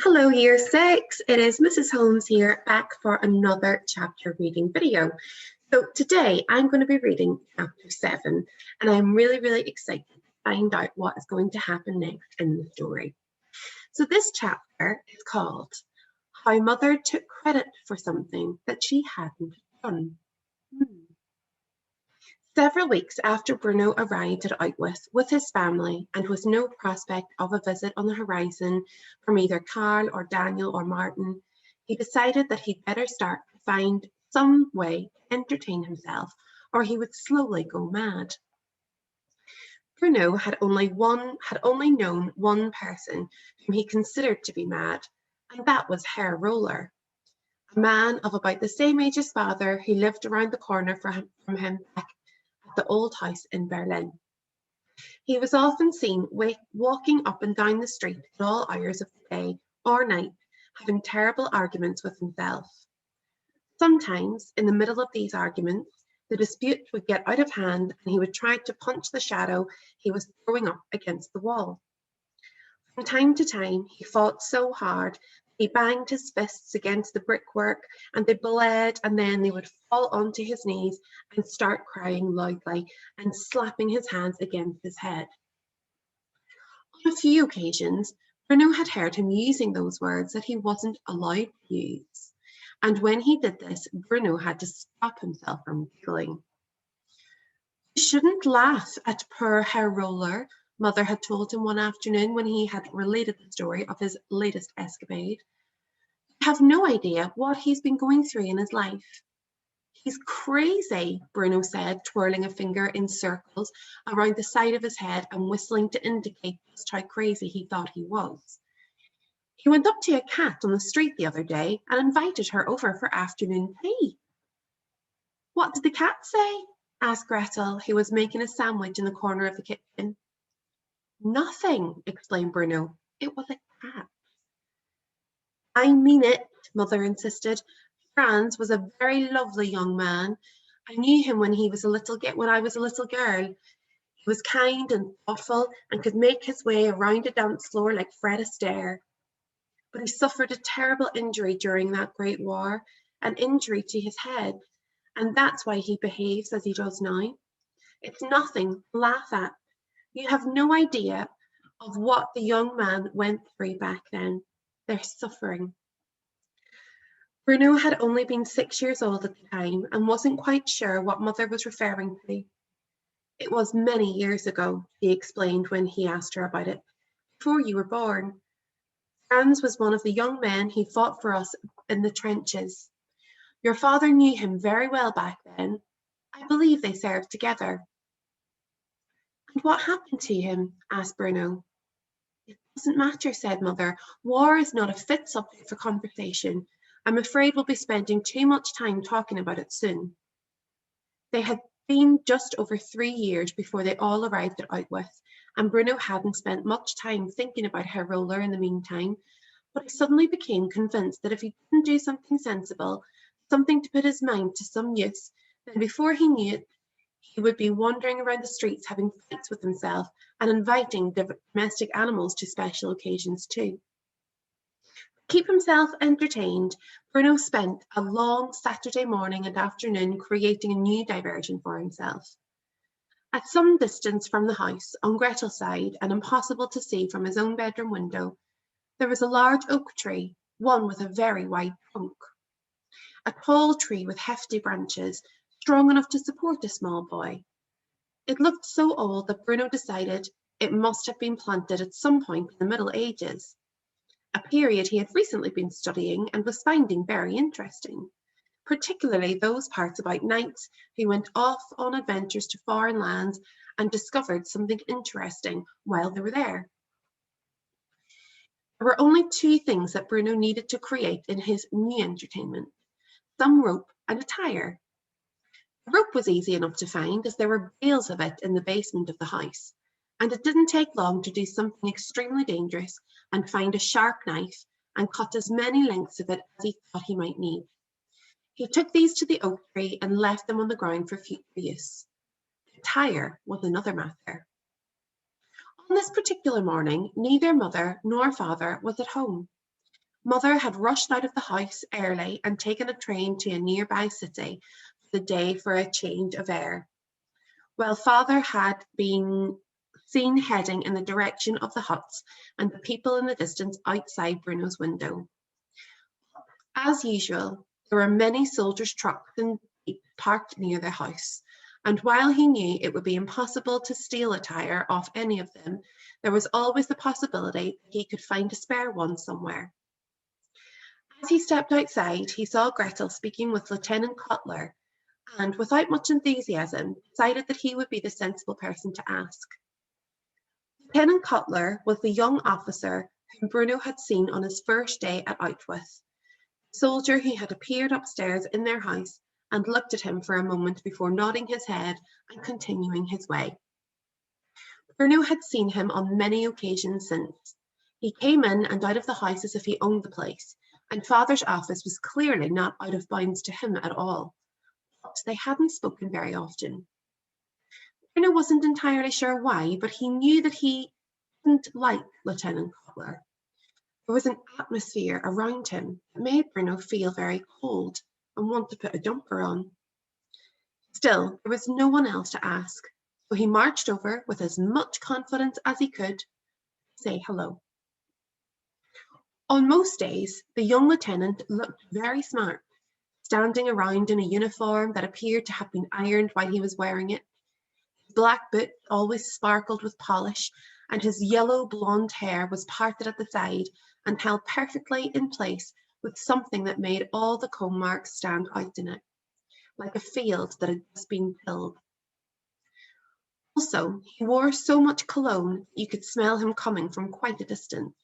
Hello, Year 6. It is Mrs. Holmes here, back for another chapter reading video. So today I'm going to be reading chapter 7, and I'm really excited to find out what is going to happen next in the story. So this chapter is called How Mother Took Credit for Something That She Hadn't Done. Several weeks after Bruno arrived at Outwith with his family and with no prospect of a visit on the horizon from either Carl or Daniel or Martin, he decided that he'd better start to find some way to entertain himself, or he would slowly go mad. Bruno had only known one person whom he considered to be mad, and that was Herr Roller, a man of about the same age as father who lived around the corner from him back the old house in Berlin. He was often seen walking up and down the street at all hours of the day or night, having terrible arguments with himself. Sometimes, in the middle of these arguments, the dispute would get out of hand and he would try to punch the shadow he was throwing up against the wall. From time to time, he fought so hard he banged his fists against the brickwork and they bled, and then they would fall onto his knees and start crying loudly and slapping his hands against his head. On a few occasions, Bruno had heard him using those words that he wasn't allowed to use, and when he did this, Bruno had to stop himself from giggling. You shouldn't laugh at poor Herr Roller, Mother had told him one afternoon when he had related the story of his latest escapade. You have no idea what he's been going through in his life. He's crazy, Bruno said, twirling a finger in circles around the side of his head and whistling to indicate just how crazy he thought he was. He went up to a cat on the street the other day and invited her over for afternoon tea. What did the cat say? Asked Gretel, who was making a sandwich in the corner of the kitchen. Nothing, explained Bruno. It was a cat. I mean it, Mother insisted. Franz was a very lovely young man. I knew him when I was a little girl. He was kind and thoughtful and could make his way around a dance floor like Fred Astaire. But he suffered a terrible injury during that great war, an injury to his head, and that's why he behaves as he does now. It's nothing to laugh at. You have no idea of what the young man went through back then. Their suffering. Bruno had only been 6 years old at the time and wasn't quite sure what Mother was referring to. It was many years ago, she explained when he asked her about it, before you were born. Franz was one of the young men who fought for us in the trenches. Your father knew him very well back then. I believe they served together. And what happened to him? Asked Bruno. It doesn't matter, said Mother. War is not a fit subject for conversation. I'm afraid we'll be spending too much time talking about it soon. They had been just over 3 years before they all arrived at Outwith, and Bruno hadn't spent much time thinking about Herr Roller in the meantime, but he suddenly became convinced that if he didn't do something sensible, something to put his mind to some use, then before he knew it, he would be wandering around the streets having fights with himself and inviting domestic animals to special occasions too. To keep himself entertained, Bruno spent a long Saturday morning and afternoon creating a new diversion for himself. At some distance from the house, on Gretel's side, and impossible to see from his own bedroom window, there was a large oak tree, one with a very wide trunk. A tall tree with hefty branches, strong enough to support a small boy. It looked so old that Bruno decided it must have been planted at some point in the Middle Ages, a period he had recently been studying and was finding very interesting, particularly those parts about knights who went off on adventures to foreign lands and discovered something interesting while they were there. There were only 2 things that Bruno needed to create in his new entertainment: some rope and a tire. The rope was easy enough to find, as there were bales of it in the basement of the house, and it didn't take long to do something extremely dangerous and find a sharp knife and cut as many lengths of it as he thought he might need. He took these to the oak tree and left them on the ground for future use. The tire was another matter. On this particular morning, neither Mother nor Father was at home. Mother had rushed out of the house early and taken a train to a nearby city for the day for a change of air, while Father had been seen heading in the direction of the huts and the people in the distance outside Bruno's window. As usual, there were many soldiers' trucks and jeeps parked near the house, and while he knew it would be impossible to steal a tire off any of them, there was always the possibility that he could find a spare one somewhere. As he stepped outside, he saw Gretel speaking with Lieutenant Cutler, and without much enthusiasm, decided that he would be the sensible person to ask. Lieutenant Cutler was the young officer whom Bruno had seen on his first day at Outwith, the soldier who had appeared upstairs in their house and looked at him for a moment before nodding his head and continuing his way. Bruno had seen him on many occasions since. He came in and out of the house as if he owned the place, and Father's office was clearly not out of bounds to him at all. But they hadn't spoken very often. Bruno wasn't entirely sure why, but he knew that he didn't like Lieutenant Cutler. There was an atmosphere around him that made Bruno feel very cold and want to put a jumper on. Still, there was no one else to ask, so he marched over with as much confidence as he could to say hello. On most days, the young lieutenant looked very smart, standing around in a uniform that appeared to have been ironed while he was wearing it. His black boots always sparkled with polish, and his yellow blonde hair was parted at the side and held perfectly in place with something that made all the comb marks stand out in it, like a field that had just been tilled. Also, he wore so much cologne you could smell him coming from quite a distance.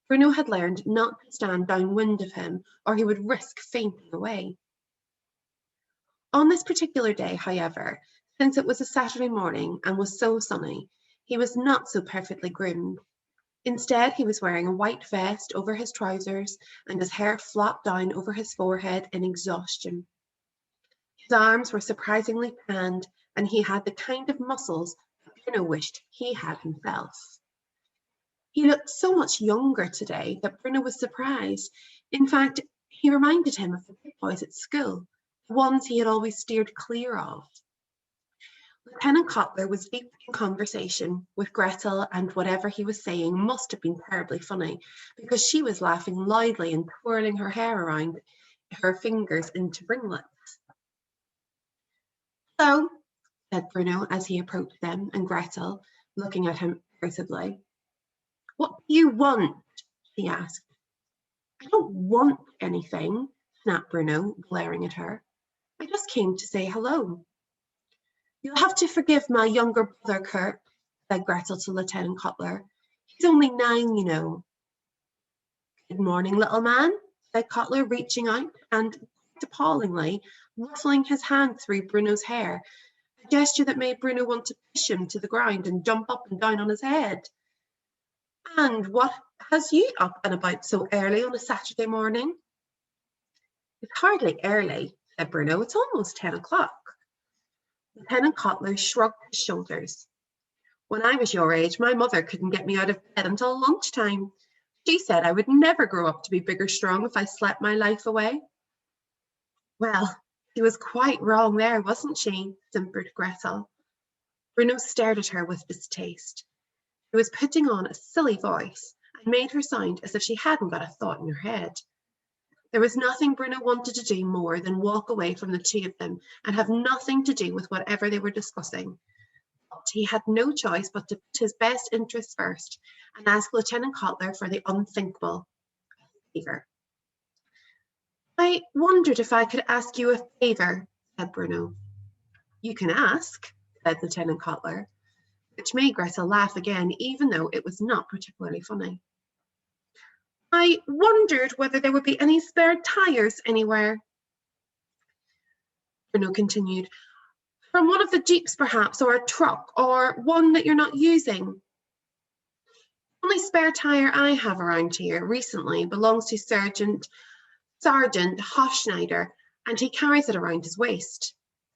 Bruno had learned not to stand downwind of him, or he would risk fainting away. On this particular day, however, since it was a Saturday morning and was so sunny, he was not so perfectly groomed. Instead, he was wearing a white vest over his trousers, and his hair flopped down over his forehead in exhaustion. His arms were surprisingly tanned, and he had the kind of muscles that Bruno wished he had himself. He looked so much younger today that Bruno was surprised. In fact, he reminded him of the big boys at school, the ones he had always steered clear of. Lieutenant Cutler was deep in conversation with Gretel, and whatever he was saying must have been terribly funny, because she was laughing loudly and twirling her hair around her fingers into ringlets. "So," said Bruno as he approached them and Gretel, looking at him irritably. "What do you want?" she asked. "I don't want anything," snapped Bruno, glaring at her. "I just came to say hello." "You'll have to forgive my younger brother, Kurt," said Gretel to Lieutenant Cutler. "He's only 9, you know." "Good morning, little man," said Cutler, reaching out and, quite appallingly, ruffling his hand through Bruno's hair, a gesture that made Bruno want to push him to the ground and jump up and down on his head. "And what has you up and about so early on a Saturday morning?" "It's hardly early," said Bruno. "It's almost 10 o'clock. Lieutenant Cutler shrugged his shoulders. "When I was your age, my mother couldn't get me out of bed until lunchtime. She said I would never grow up to be big or strong if I slept my life away." "Well, she was quite wrong there, wasn't she?" simpered Gretel. Bruno stared at her with distaste. She was putting on a silly voice and made her sound as if she hadn't got a thought in her head. There was nothing Bruno wanted to do more than walk away from the two of them and have nothing to do with whatever they were discussing. But he had no choice but to put his best interests first and ask Lieutenant Cutler for the unthinkable favour. "I wondered if I could ask you a favour," said Bruno. "You can ask," said Lieutenant Cutler, which made Gretel laugh again, even though it was not particularly funny. "I wondered whether there would be any spare tires anywhere," Bruno continued. "From one of the jeeps, perhaps, or a truck, or one that you're not using." "The only spare tire I have around here recently belongs to Sergeant Hochschneider, and he carries it around his waist,"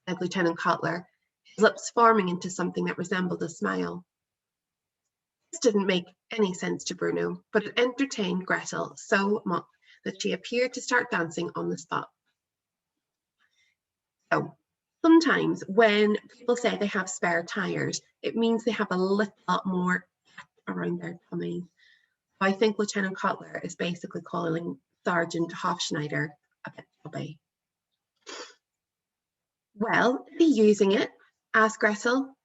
said Lieutenant Cutler, his lips forming into something that resembled a smile. This didn't make any sense to Bruno, but it entertained Gretel so much that she appeared to start dancing on the spot. So sometimes when people say they have spare tires, it means they have a little lot more around their tummies. I think Lieutenant Cutler is basically calling Sergeant Hofschneider a bit chubby. Well, is he using it? Asked Gretel.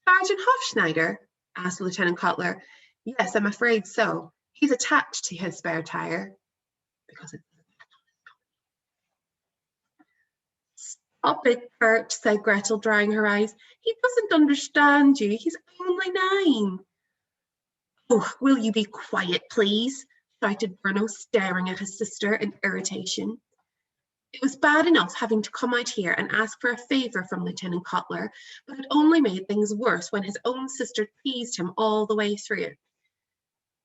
Sergeant Hofschneider? Asked Lieutenant Cutler. Yes, I'm afraid so. He's attached to his spare tire. Because it's Stop it, Bert, said Gretel, drying her eyes. He doesn't understand you. He's only 9. Oh, will you be quiet, please? Shouted Bruno, staring at his sister in irritation. It was bad enough having to come out here and ask for a favour from Lieutenant Cutler, but it only made things worse when his own sister teased him all the way through.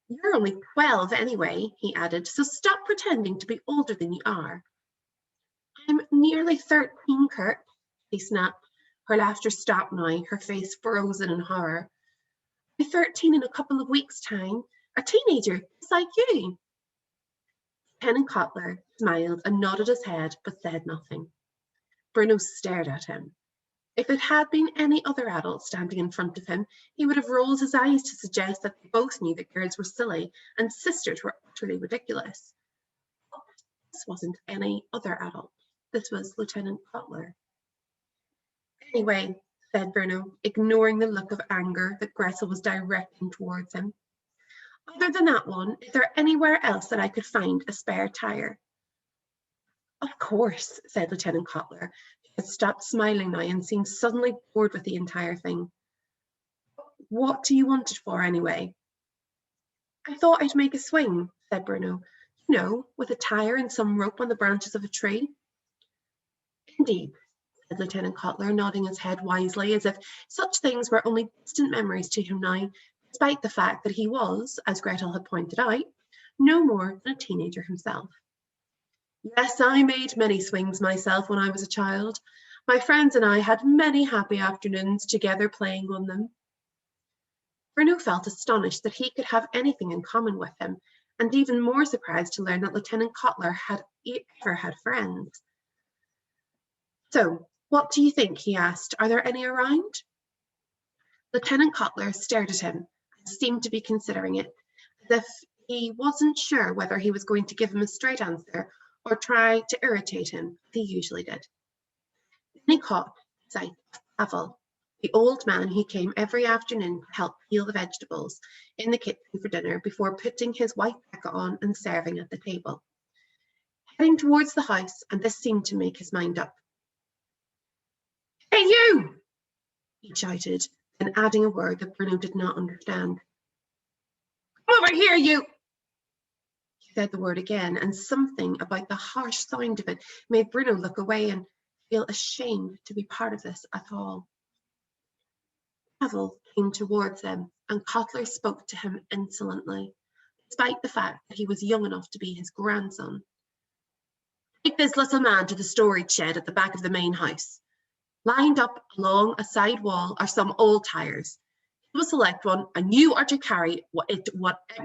You're only 12 anyway, he added, so stop pretending to be older than you are. I'm nearly 13, Kurt, she snapped. Her laughter stopped now, her face frozen in horror. I'll be 13 in a couple of weeks' time, a teenager, just like you. Lieutenant Cutler smiled and nodded his head, but said nothing. Bruno stared at him. If it had been any other adult standing in front of him, he would have rolled his eyes to suggest that they both knew that girls were silly and sisters were utterly ridiculous. But this wasn't any other adult. This was Lieutenant Cutler. Anyway, said Bruno, ignoring the look of anger that Gretel was directing towards him. Other than that one, is there anywhere else that I could find a spare tire? Of course, said Lieutenant Cutler, who had stopped smiling now and seemed suddenly bored with the entire thing. What do you want it for, anyway? I thought I'd make a swing, said Bruno. You know, with a tire and some rope on the branches of a tree. Indeed, said Lieutenant Cutler, nodding his head wisely, as if such things were only distant memories to him now, despite the fact that he was, as Gretel had pointed out, no more than a teenager himself. Yes, I made many swings myself when I was a child. My friends and I had many happy afternoons together playing on them. Bruno felt astonished that he could have anything in common with him, and even more surprised to learn that Lieutenant Cutler had ever had friends. So, what do you think? He asked. Are there any around? Lieutenant Cutler stared at him and seemed to be considering it, as if he wasn't sure whether he was going to give him a straight answer or try to irritate him, as he usually did. Then he caught sight of Pavel, the old man who came every afternoon to help peel the vegetables in the kitchen for dinner before putting his white jacket on and serving at the table. Heading towards the house, and this seemed to make his mind up. Hey, you! He shouted, then adding a word that Bruno did not understand. Come over here, you! He said the word again, and something about the harsh sound of it made Bruno look away and feel ashamed to be part of this at all. Pavel came towards them, and Cutler spoke to him insolently, despite the fact that he was young enough to be his grandson. Take this little man to the storage shed at the back of the main house. Lined up along a side wall are some old tires. He will select one, and you are to carry it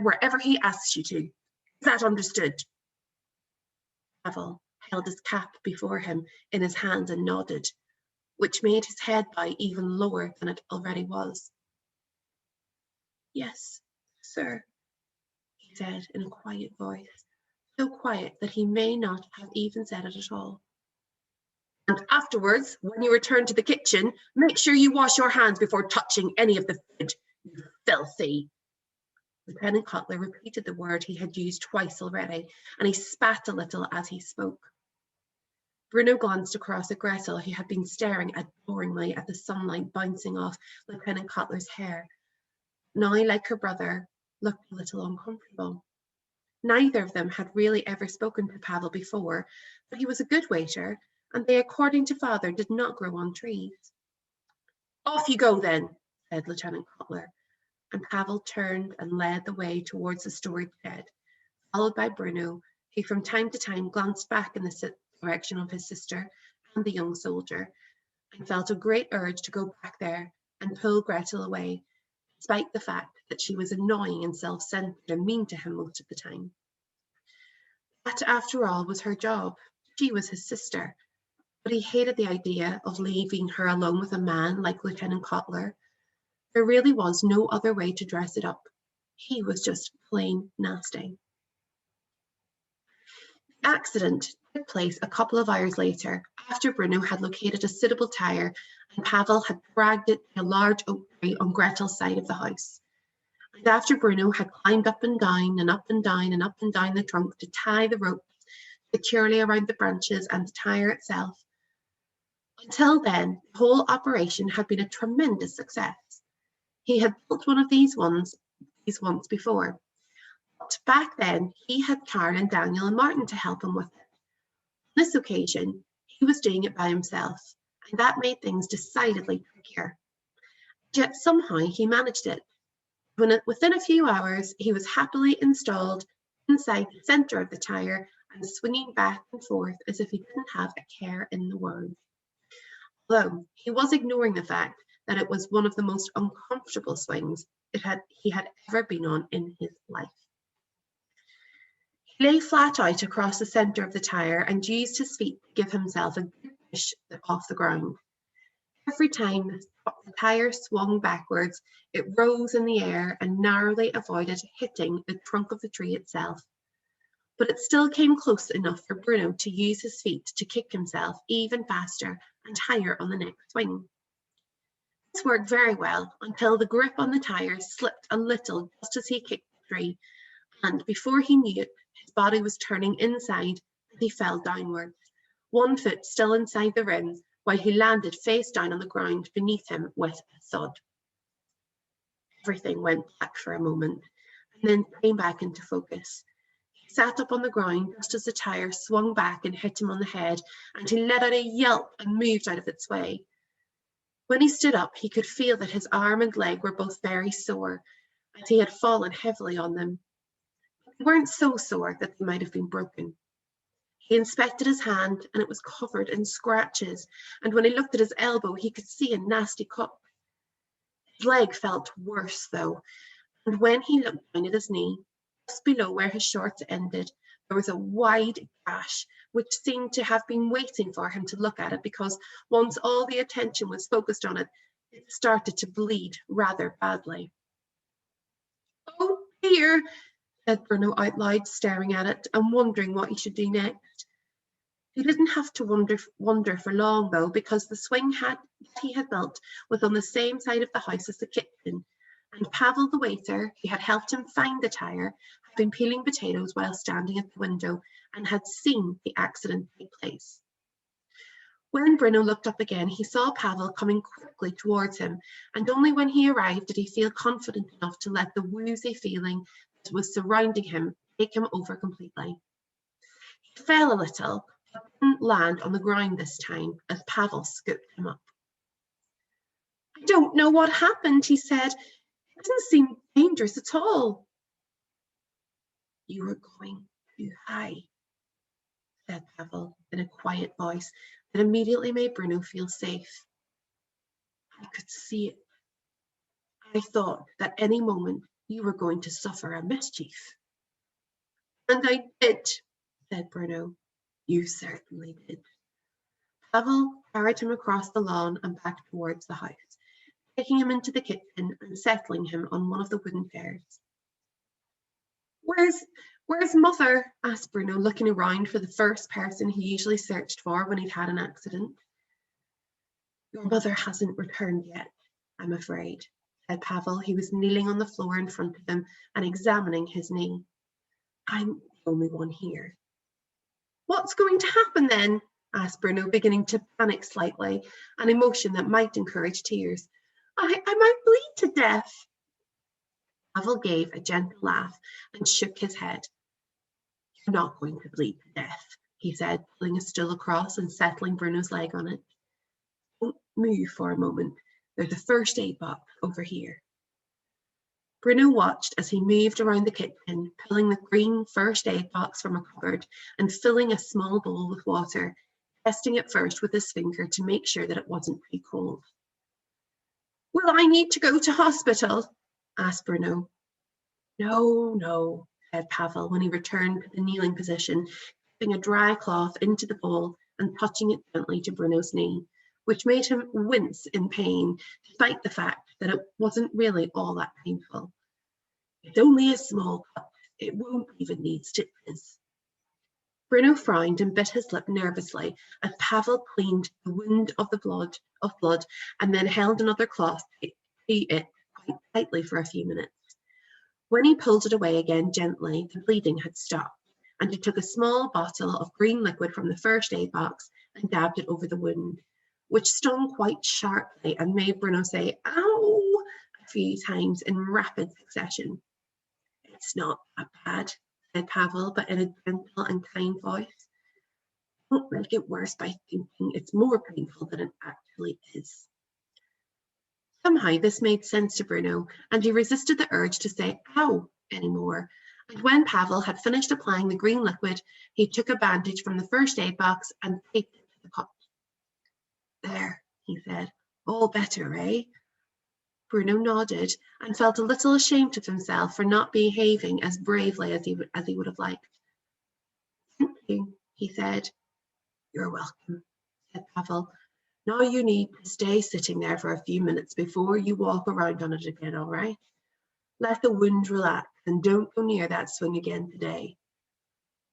wherever he asks you to. Is that understood? Pavel held his cap before him in his hand and nodded, which made his head bow even lower than it already was. Yes, sir, he said in a quiet voice, so quiet that he may not have even said it at all. And afterwards, when you return to the kitchen, make sure you wash your hands before touching any of the food, you filthy. Lieutenant Cutler repeated the word he had used twice already, and he spat a little as he spoke. Bruno glanced across at Gretel, who had been staring adoringly at the sunlight bouncing off Lieutenant Cutler's hair. Now, like her brother, looked a little uncomfortable. Neither of them had really ever spoken to Pavel before, but he was a good waiter, and they, according to father, did not grow on trees. Off you go then, said Lieutenant Cutler, and Pavel turned and led the way towards the storage shed, followed by Bruno, who from time to time glanced back in the direction of his sister and the young soldier, and felt a great urge to go back there and pull Gretel away, despite the fact that she was annoying and self-centered and mean to him most of the time. That, after all, was her job. She was his sister, but he hated the idea of leaving her alone with a man like Lieutenant Cutler. There really was no other way to dress it up. He was just plain nasty. The accident took place a couple of hours later, after Bruno had located a suitable tire and Pavel had dragged it to a large oak tree on Gretel's side of the house. And after Bruno had climbed up and down and up and down and up and down the trunk to tie the rope securely around the branches and the tire itself. Until then, the whole operation had been a tremendous success. He had built one of these once before. But back then, he had Karen and Daniel and Martin to help him with it. On this occasion, he was doing it by himself, and that made things decidedly trickier. Yet somehow he managed it. Within a few hours, he was happily installed inside the centre of the tire and swinging back and forth as if he didn't have a care in the world. Although he was ignoring the fact that it was one of the most uncomfortable swings he had ever been on in his life. He lay flat out across the centre of the tire and used his feet to give himself a good push off the ground. Every time the tire swung backwards, it rose in the air and narrowly avoided hitting the trunk of the tree itself. But it still came close enough for Bruno to use his feet to kick himself even faster and higher on the next swing. This worked very well until the grip on the tire slipped a little just as he kicked the tree, and before he knew it, his body was turning inside and he fell downwards, one foot still inside the rim, while he landed face down on the ground beneath him with a thud. Everything went black for a moment and then came back into focus. He sat up on the ground just as the tire swung back and hit him on the head, and he let out a yelp and moved out of its way. When he stood up, he could feel that his arm and leg were both very sore, as he had fallen heavily on them. They weren't so sore that they might have been broken. He inspected his hand, and it was covered in scratches, and when he looked at his elbow, he could see a nasty cut. His leg felt worse, though, and when he looked down at his knee, just below where his shorts ended, there was a wide gash, which seemed to have been waiting for him to look at it, because once all the attention was focused on it, it started to bleed rather badly. "Oh dear," said Bruno out loud, staring at it and wondering what he should do next. He didn't have to wonder for long, though, because the swing he had built was on the same side of the house as the kitchen, and Pavel, the waiter, who had helped him find the tire, had been peeling potatoes while standing at the window and had seen the accident take place. When Bruno looked up again, he saw Pavel coming quickly towards him, and only when he arrived did he feel confident enough to let the woozy feeling that was surrounding him take him over completely. He fell a little, but didn't land on the ground this time as Pavel scooped him up. "I don't know what happened," he said. "It didn't seem dangerous at all." "You were going too high," said Pavel in a quiet voice that immediately made Bruno feel safe. "I could see it. I thought that any moment you were going to suffer a mischief." "And I did," said Bruno. "You certainly did." Pavel carried him across the lawn and back towards the house, taking him into the kitchen and settling him on one of the wooden chairs. Where's Mother?" asked Bruno, looking around for the first person he usually searched for when he'd had an accident. "Your mother hasn't returned yet, I'm afraid," said Pavel, who was kneeling on the floor in front of him and examining his knee. "I'm the only one here." "What's going to happen then?" asked Bruno, beginning to panic slightly, an emotion that might encourage tears. I might bleed to death." Pavel gave a gentle laugh and shook his head. "You're not going to bleed to death," he said, pulling a stool across and settling Bruno's leg on it. "Don't move for a moment. There's a first aid box over here." Bruno watched as he moved around the kitchen, pulling the green first aid box from a cupboard and filling a small bowl with water, testing it first with his finger to make sure that it wasn't too cold. "Will I need to go to hospital?" asked Bruno. No, no, said Pavel when he returned to the kneeling position, dipping a dry cloth into the bowl and touching it gently to Bruno's knee, which made him wince in pain, despite the fact that it wasn't really all that painful. It's only a small cut. It won't even need stitches. Bruno frowned and bit his lip nervously as Pavel cleaned the wound of blood and then held another cloth to it quite tightly for a few minutes. When he pulled it away again gently, the bleeding had stopped, and he took a small bottle of green liquid from the first aid box and dabbed it over the wound, which stung quite sharply and made Bruno say, "Ow!" a few times in rapid succession. It's not that bad, said Pavel, but in a gentle and kind voice. Don't make it worse by thinking it's more painful than it actually is. Somehow this made sense to Bruno, and he resisted the urge to say "ow" anymore. And when Pavel had finished applying the green liquid, he took a bandage from the first aid box and taped it to the cut. There, he said, all better, eh? Bruno nodded and felt a little ashamed of himself for not behaving as bravely as he would have liked. Thank you, he said. You're welcome, said Pavel. Now you need to stay sitting there for a few minutes before you walk around on it again, all right? Let the wound relax and don't go near that swing again today.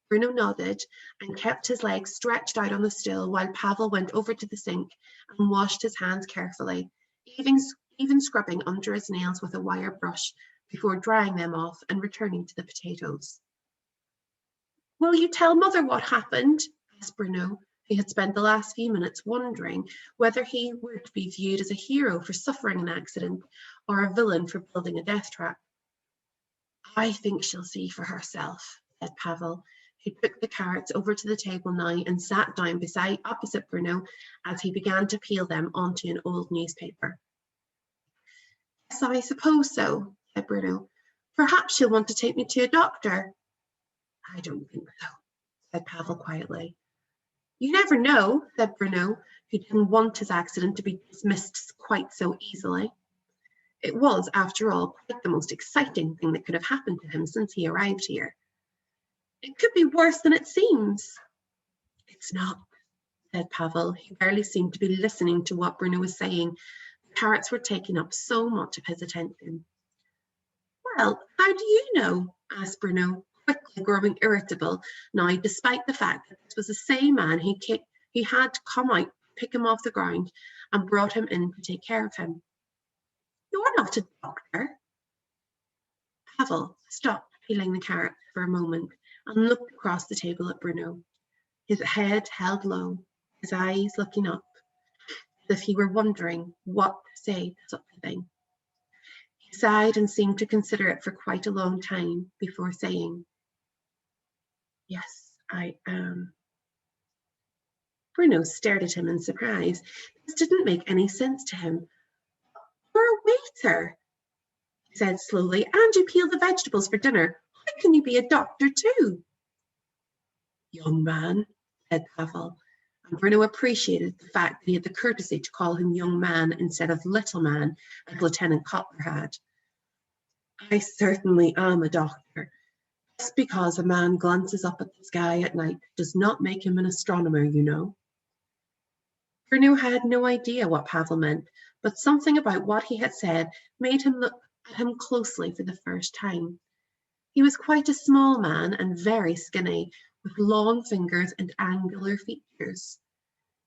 Bruno nodded and kept his legs stretched out on the stool while Pavel went over to the sink and washed his hands carefully, even scrubbing under his nails with a wire brush before drying them off and returning to the potatoes. Will you tell Mother what happened? Asked Bruno. He had spent the last few minutes wondering whether he were to be viewed as a hero for suffering an accident or a villain for building a death trap. I think she'll see for herself, said Pavel, who took the carrots over to the table now and sat down opposite Bruno as he began to peel them onto an old newspaper. Yes, I suppose so, said Bruno. Perhaps she'll want to take me to a doctor. I don't think so, said Pavel quietly. You never know, said Bruno, who didn't want his accident to be dismissed quite so easily. It was, after all, quite the most exciting thing that could have happened to him since he arrived here. It could be worse than it seems. It's not, said Pavel, who barely seemed to be listening to what Bruno was saying. The carrots were taking up so much of his attention. Well, how do you know? Asked Bruno, quickly growing irritable now, despite the fact that this was the same man he had come out to pick him off the ground and brought him in to take care of him. You're not a doctor. Pavel stopped peeling the carrot for a moment and looked across the table at Bruno, his head held low, his eyes looking up, as if he were wondering what to say to such a thing. He sighed and seemed to consider it for quite a long time before saying, Yes, I am. Bruno stared at him in surprise. This didn't make any sense to him. You're a waiter, he said slowly, and you peel the vegetables for dinner. How can you be a doctor too? Young man, said Pavel, and Bruno appreciated the fact that he had the courtesy to call him young man instead of little man, as Lieutenant Cutler had. I certainly am a doctor. Just because a man glances up at the sky at night does not make him an astronomer, you know. Bruno had no idea what Pavel meant, but something about what he had said made him look at him closely for the first time. He was quite a small man and very skinny, with long fingers and angular features.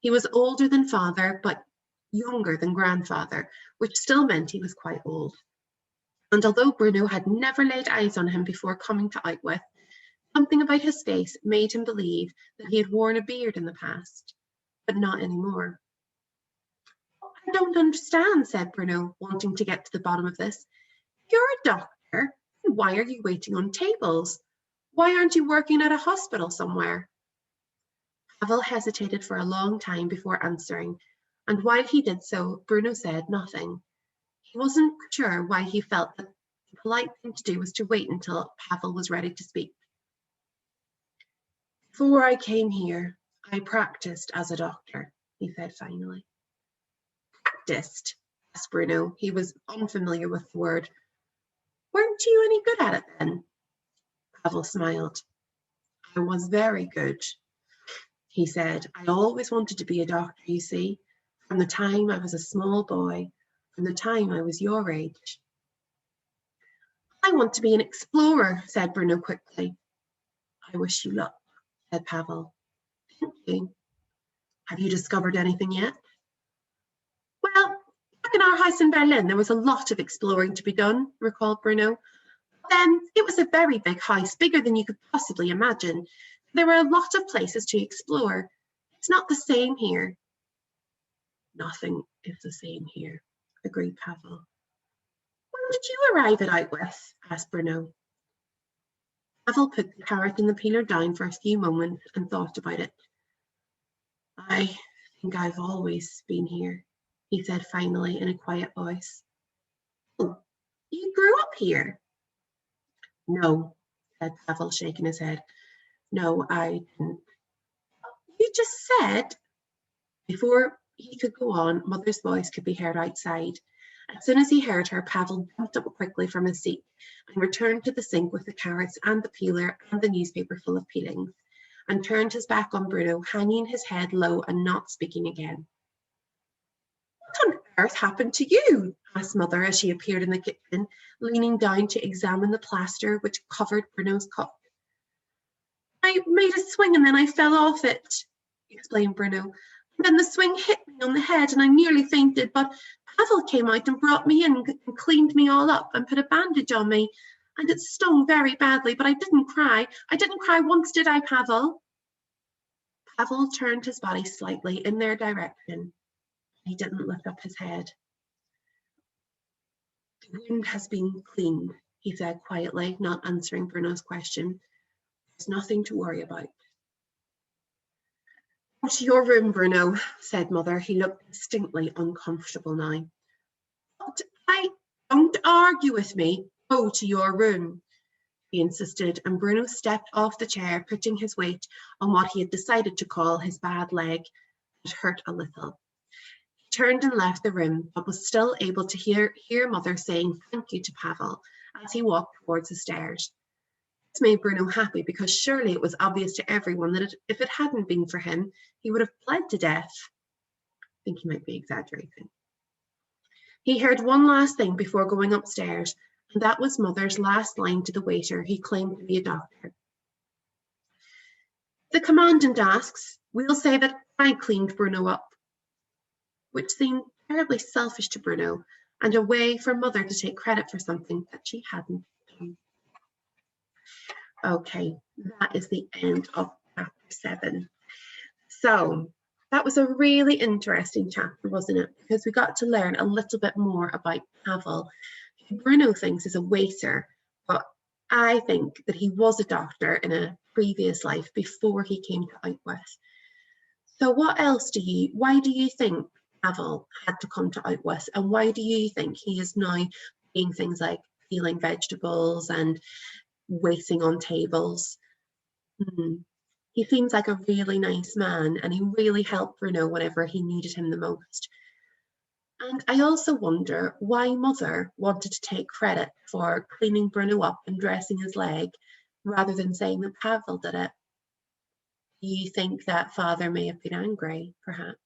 He was older than father, but younger than grandfather, which still meant he was quite old. And although Bruno had never laid eyes on him before coming to Outwith, something about his face made him believe that he had worn a beard in the past, but not anymore. I don't understand, said Bruno, wanting to get to the bottom of this. If you're a doctor, why are you waiting on tables? Why aren't you working at a hospital somewhere? Pavel hesitated for a long time before answering, and while he did so, Bruno said nothing. He wasn't sure why he felt that the polite thing to do was to wait until Pavel was ready to speak. Before I came here, I practiced as a doctor, he said finally. Practiced? Asked Bruno. He was unfamiliar with the word. Weren't you any good at it then? Pavel smiled. I was very good, he said. I always wanted to be a doctor, you see, from the time I was a small boy, from the time I was your age. I want to be an explorer, said Bruno quickly. I wish you luck, said Pavel. Thank you. Have you discovered anything yet? Well, back in our house in Berlin, there was a lot of exploring to be done, recalled Bruno. Then it was a very big house, bigger than you could possibly imagine. There were a lot of places to explore. It's not the same here. Nothing is the same here, agreed Pavel. When did you arrive at Outwith? Asked Bruno. Pavel put the carrot and the peeler down for a few moments and thought about it. I think I've always been here, he said finally in a quiet voice. Oh, you grew up here? No, said Pavel, shaking his head. No, I didn't. You just said. Before he could go on, Mother's voice could be heard outside. As soon as he heard her, Pavel jumped up quickly from his seat and returned to the sink with the carrots and the peeler and the newspaper full of peelings, and turned his back on Bruno, hanging his head low and not speaking again. What on earth happened to you? Asked Mother as she appeared in the kitchen, leaning down to examine the plaster which covered Bruno's cut. I made a swing and then I fell off it, explained Bruno. Then the swing hit me on the head and I nearly fainted, but Pavel came out and brought me in and cleaned me all up and put a bandage on me. And it stung very badly, but I didn't cry. I didn't cry once, did I, Pavel? Pavel turned his body slightly in their direction. He didn't lift up his head. The wound has been cleaned, he said quietly, not answering Bruno's question. There's nothing to worry about. Go to your room, Bruno, said Mother. He looked distinctly uncomfortable now. But don't argue with me. Go to your room, he insisted, and Bruno stepped off the chair, putting his weight on what he had decided to call his bad leg. It hurt a little. He turned and left the room, but was still able to hear Mother saying thank you to Pavel as he walked towards the stairs. This made Bruno happy because surely it was obvious to everyone that if it hadn't been for him, he would have bled to death. I think he might be exaggerating. He heard one last thing before going upstairs, and that was Mother's last line to the waiter he claimed to be a doctor. The commandant asks, we'll say that I cleaned Bruno up, which seemed terribly selfish to Bruno and a way for Mother to take credit for something that she hadn't done. Okay, that is the end of chapter 7. So that was a really interesting chapter, wasn't it? Because we got to learn a little bit more about Pavel, who Bruno thinks is a waiter, but I think that he was a doctor in a previous life before he came to Outwith. So why do you think Pavel had to come to Outwith, and why do you think he is now doing things like peeling vegetables and waiting on tables? He seems like a really nice man, and he really helped Bruno whenever he needed him the most. And I also wonder why Mother wanted to take credit for cleaning Bruno up and dressing his leg rather than saying that Pavel did it. Do you think that Father may have been angry, perhaps?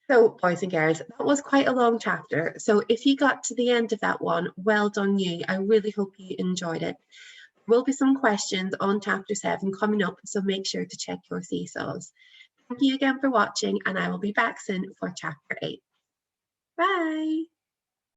So, boys and girls, that was quite a long chapter. So if you got to the end of that one, well done you. I really hope you enjoyed it. There will be some questions on chapter 7 coming up, so make sure to check your seesaws. Thank you again for watching, and I will be back soon for chapter 8. Bye!